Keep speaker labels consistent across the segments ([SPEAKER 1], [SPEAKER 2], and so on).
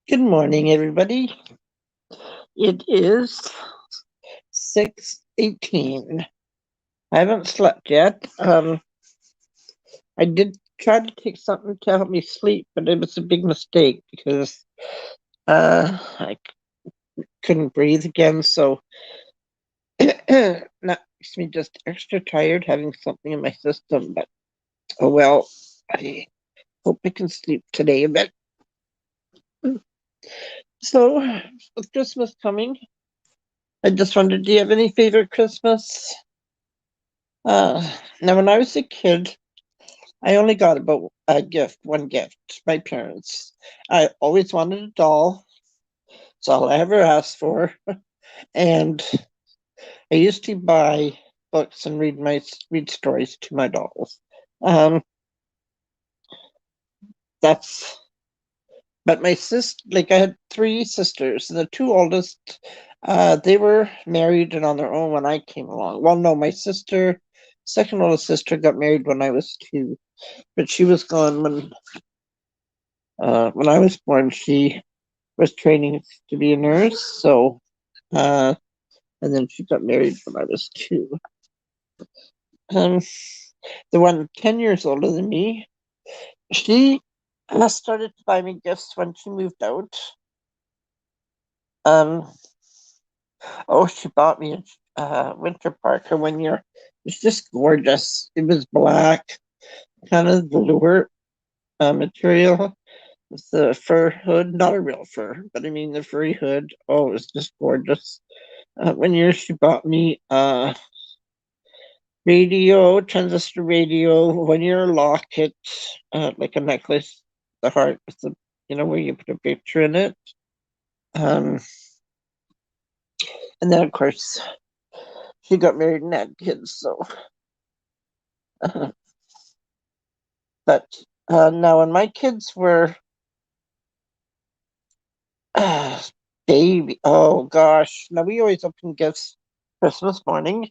[SPEAKER 1] Good morning, everybody. It is 6:18. I haven't slept yet. I did try to take something to help me sleep, but it was a big mistake because I couldn't breathe again. So that makes me just extra tired having something in my system. But oh well, I hope I can sleep today a bit. So with Christmas coming, I just wondered, do you have any favorite Christmas? Uh, Now, when I was a kid, I only got about one gift, my parents. I always wanted a doll. It's all I ever asked for. And I used to buy books and read stories to my dolls. Um, that's but my sister, like I had three sisters, and the two oldest, they were married and on their own when I came along. Well, no, my sister, second oldest sister, got married when I was two, but she was gone when I was born. She was training to be a nurse. So, uh, and then she got married when I was two. Um, the one 10 years older than me, she started to buy me gifts when she moved out. Um, oh, she bought me a winter parka one year. It was just gorgeous. It was black, kind of velour material with the fur hood, not a real fur, but I mean the furry hood. Oh, it was just gorgeous. One year she bought me radio, transistor radio, one year locket, like a necklace, the heart with the, where you put a picture in it. Um, and then, of course, she got married and had kids. So, but now when my kids were uh, baby, oh gosh, now we always open gifts Christmas morning.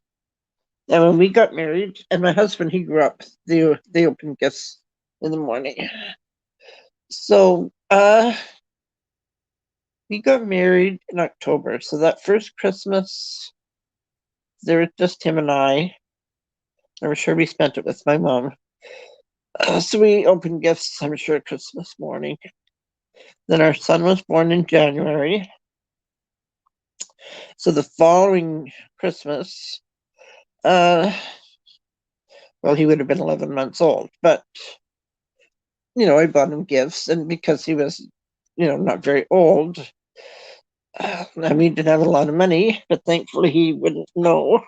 [SPEAKER 1] And when we got married, and my husband, he grew up, they opened gifts in the morning. So, we got married in October, so that first Christmas, there was just him and I. I'm sure we spent it with my mom. So we opened gifts, I'm sure, Christmas morning. Then our son was born in January. So the following Christmas, uh, well, he would have been 11 months old, but, I bought him gifts. And because he was, not very old, I mean, didn't have a lot of money, but thankfully he wouldn't know.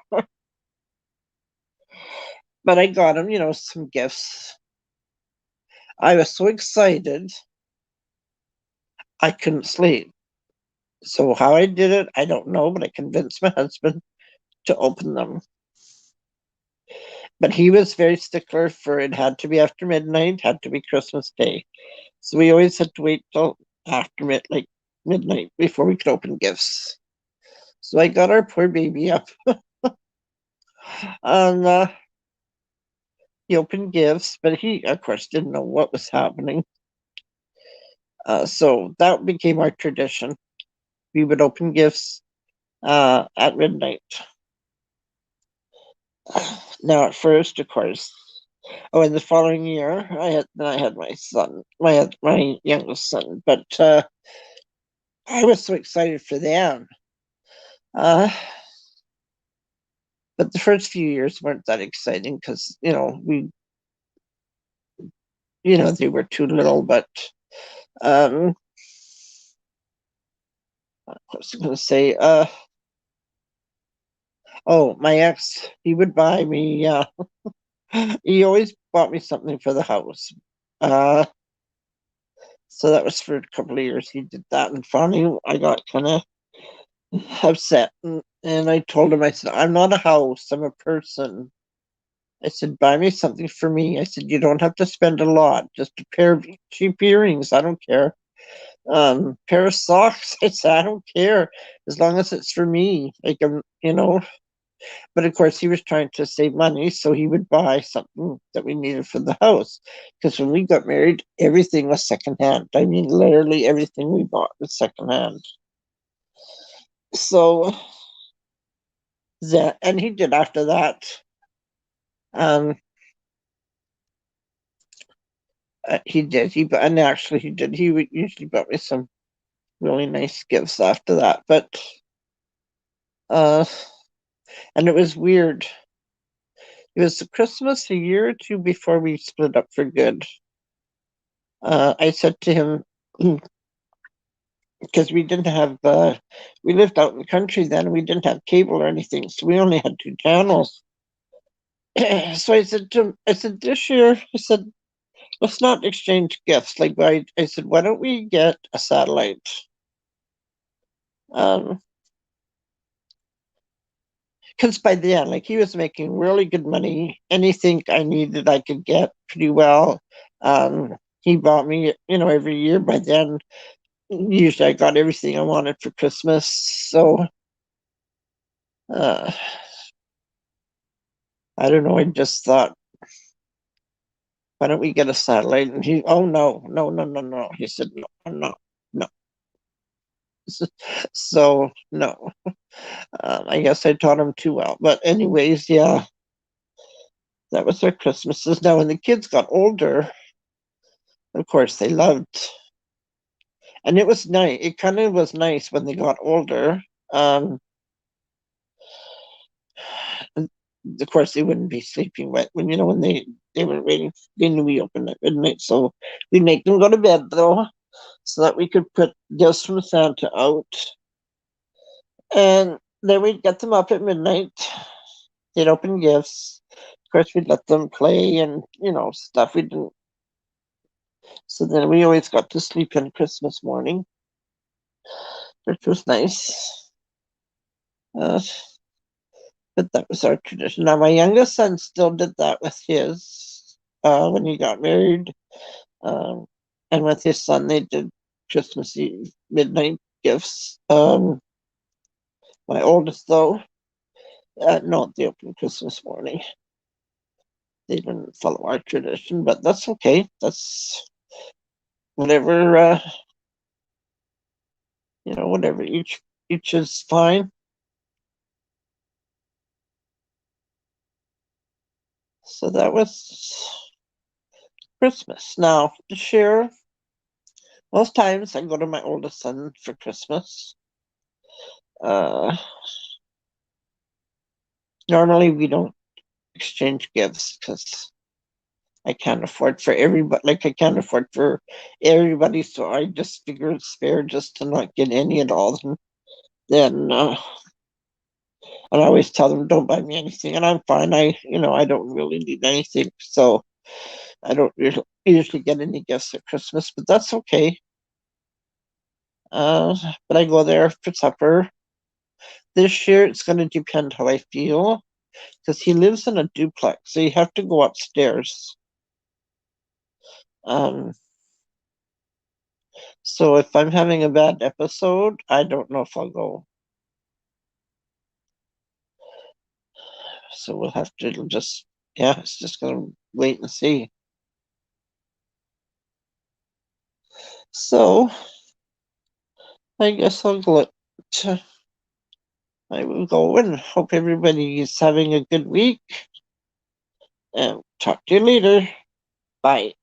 [SPEAKER 1] But I got him, some gifts. I was so excited I couldn't sleep. So how I did it, I don't know, but I convinced my husband to open them. But he was very stickler for it had to be after midnight, had to be Christmas Day. So we always had to wait till after like midnight before we could open gifts. So I got our poor baby up and he opened gifts, but he, of course, didn't know what was happening. So that became our tradition. We would open gifts at midnight. Now, at first, of course, oh, in the following year, I had my son, my youngest son, but I was so excited for them. Uh, but the first few years weren't that exciting because they were too little. But um, what was I going to say? Oh, my ex, he would buy me. He always bought me something for the house. Uh, so that was for a couple of years. He did that, and finally, I got kind of upset, and I told him, I said, I'm not a house, I'm a person. I said, buy me something for me. I said, you don't have to spend a lot, just a pair of cheap earrings. I don't care. Pair of socks. I said, I don't care as long as it's for me. Like, But of course, he was trying to save money, so he would buy something that we needed for the house. Because when we got married, everything was secondhand. I mean, literally everything we bought was secondhand. So that, and he did after that. Um, he did. And actually he did. He would usually bought me some really nice gifts after that. But uh, and it was weird. It was Christmas a year or two before we split up for good. I said to him, because we didn't have, we lived out in the country then, and we didn't have cable or anything, so we only had two channels. So I said to him, I said, this year, I said, let's not exchange gifts. Like, I said, why don't we get a satellite? Because by then, like, he was making really good money. Anything I needed, I could get pretty well. He bought me, every year. By then, usually I got everything I wanted for Christmas. So, uh, I don't know. I just thought, why don't we get a satellite? And oh, no, no, no, no, no. He said, no, no, no. So, no. I guess I taught him too well. But, anyways, yeah, that was their Christmases. Now, when the kids got older, of course, they loved, and it was nice. It kind of was nice when they got older. Um, of course, they wouldn't be sleeping wet when they were waiting. They knew we opened at midnight, so we'd make them go to bed though, so that we could put gifts from Santa out, and then we'd get them up at midnight. They'd open gifts. Of course, we'd let them play and stuff. We didn't. So then we always got to sleep in Christmas morning, which was nice. Uh, but that was our tradition. Now, my youngest son still did that with his when he got married. Um, and with his son, they did Christmas Eve midnight gifts. My oldest, though, no, they opened Christmas morning. They didn't follow our tradition, but that's okay. That's whatever, whatever each is fine. So that was Christmas. Now, to share, most times I go to my oldest son for Christmas. Uh, Normally we don't exchange gifts because I can't afford for everybody. Like, I can't afford for everybody, so I just figure it's fair just to not get any at all. And then, and I always tell them, don't buy me anything, and I'm fine. I don't really need anything, so I don't usually get any gifts at Christmas, but that's okay. But I go there for supper. This year, it's going to depend how I feel because he lives in a duplex, so you have to go upstairs. Um, so if I'm having a bad episode, I don't know if I'll go. So we'll have to just, yeah, it's just gonna wait and see. So I guess I will go and hope everybody is having a good week and talk to you later. Bye.